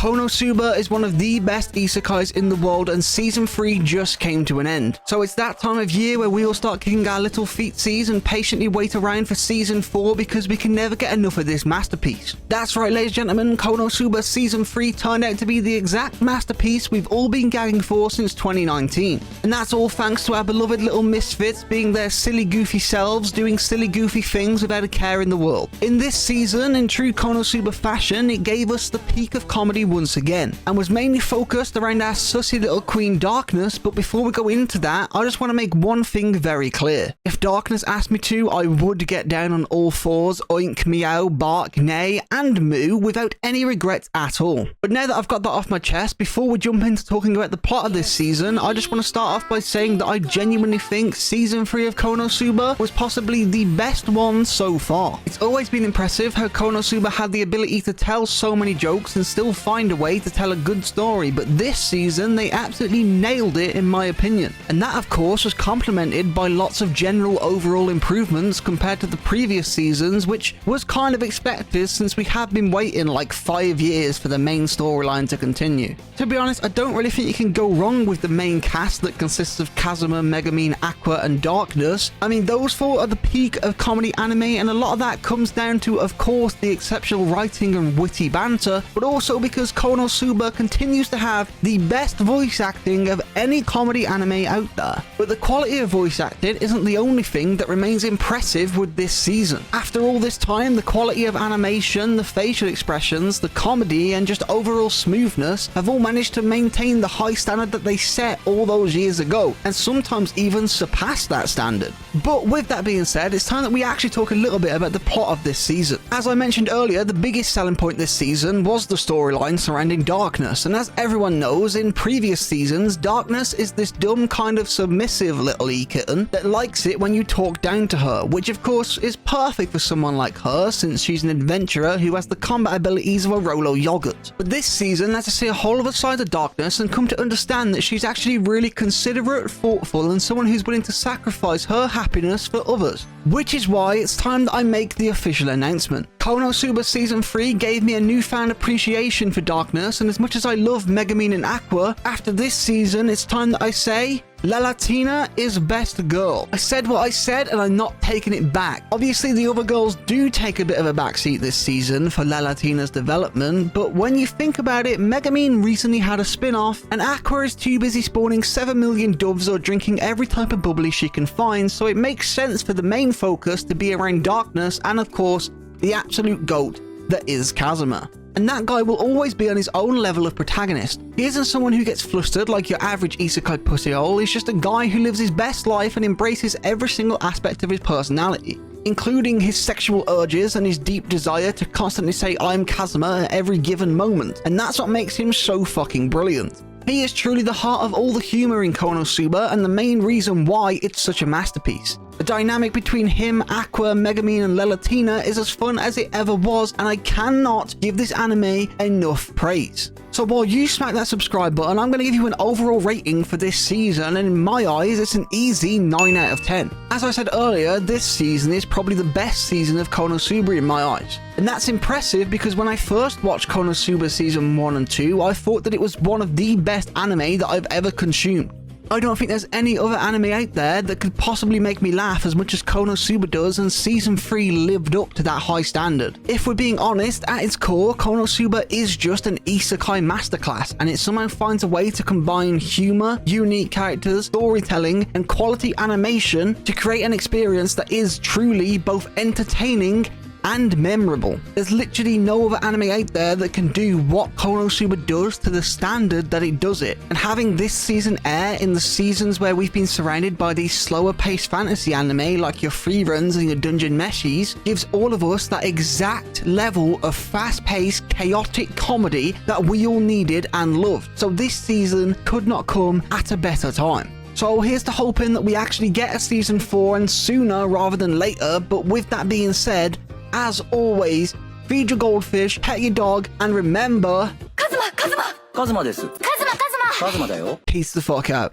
Konosuba is one of the best isekais in the world, and season 3 just came to an end. So it's that time of year where we all start kicking our little feetsies and patiently wait around for season 4 because we can never get enough of this masterpiece. That's right, ladies and gentlemen, Konosuba season 3 turned out to be the exact masterpiece we've all been gagging for since 2019. And that's all thanks to our beloved little misfits being their silly goofy selves, doing silly goofy things without a care in the world. In this season, in true Konosuba fashion, it gave us the peak of comedy once again, and was mainly focused around our sussy little queen Darkness. But before we go into that, I just want to make one thing very clear. If Darkness asked me to, I would get down on all fours, oink, meow, bark, neigh, and moo without any regrets at all. But now that I've got that off my chest, before we jump into talking about the plot of this season, I just want to start off by saying that I genuinely think season 3 of Konosuba was possibly the best one so far. It's always been impressive how Konosuba had the ability to tell so many jokes and still find a way to tell a good story, but this season they absolutely nailed it in my opinion. And that of course was complemented by lots of general overall improvements compared to the previous seasons, which was kind of expected since we have been waiting like 5 years for the main storyline to continue. To be honest, I don't really think you can go wrong with the main cast that consists of Kazuma, Megumin, Aqua and Darkness. I mean, those four are the peak of comedy anime, and a lot of that comes down to, of course, the exceptional writing and witty banter, but also because Konosuba continues to have the best voice acting of any comedy anime out there. But the quality of voice acting isn't the only thing that remains impressive with this season. After all this time, the quality of animation, the facial expressions, the comedy, and just overall smoothness have all managed to maintain the high standard that they set all those years ago, and sometimes even surpass that standard. But with that being said, it's time that we actually talk a little bit about the plot of this season. As I mentioned earlier, the biggest selling point this season was the storyline surrounding Darkness, and as everyone knows, in previous seasons, Darkness is this dumb kind of submissive little e-kitten that likes it when you talk down to her, which of course is perfect for someone like her since she's an adventurer who has the combat abilities of a Rolo yogurt. But this season, let's see a whole other side of Darkness and come to understand that she's actually really considerate, thoughtful, and someone who's willing to sacrifice her happiness for others. Which is why it's time that I make the official announcement. Konosuba Season 3 gave me a newfound appreciation for Darkness, and as much as I love Megumin and Aqua, after this season it's time that I say, La Latina is best girl. I said what I said and I'm not taking it back. Obviously the other girls do take a bit of a backseat this season for La Latina's development, but when you think about it, Megumin recently had a spin-off and Aqua is too busy spawning 7 million doves or drinking every type of bubbly she can find, so it makes sense for the main focus to be around Darkness and of course the absolute GOAT that is Kazuma. And that guy will always be on his own level of protagonist. He isn't someone who gets flustered like your average isekai pussyhole. He's just a guy who lives his best life and embraces every single aspect of his personality, including his sexual urges and his deep desire to constantly say I'm Kazuma at every given moment. And that's what makes him so fucking brilliant. He is truly the heart of all the humor in Konosuba and the main reason why it's such a masterpiece. The dynamic between him, Aqua, Megumin and La Latina is as fun as it ever was, and I cannot give this anime enough praise. So while you smack that subscribe button, I'm going to give you an overall rating for this season, and in my eyes it's an easy 9 out of 10. As I said earlier, this season is probably the best season of Konosuba in my eyes. And that's impressive because when I first watched Konosuba season 1 and 2, I thought that it was one of the best anime that I've ever consumed. I don't think there's any other anime out there that could possibly make me laugh as much as Konosuba does, and season 3 lived up to that high standard. If we're being honest, at its core, Konosuba is just an isekai masterclass, and it somehow finds a way to combine humor, unique characters, storytelling, and quality animation to create an experience that is truly both entertaining and memorable. There's literally no other anime out there that can do what Konosuba does to the standard that it does it. And having this season air in the seasons where we've been surrounded by these slower paced fantasy anime like your free runs and your dungeon meshies gives all of us that exact level of fast paced chaotic comedy that we all needed and loved. So this season could not come at a better time. So here's to hoping that we actually get a season 4 and sooner rather than later. But with that being said, as always, feed your goldfish, pet your dog, and remember... Kazuma! Kazuma! Kazuma desu. Kazuma! Kazuma! Kazuma da yo. Peace the fuck out.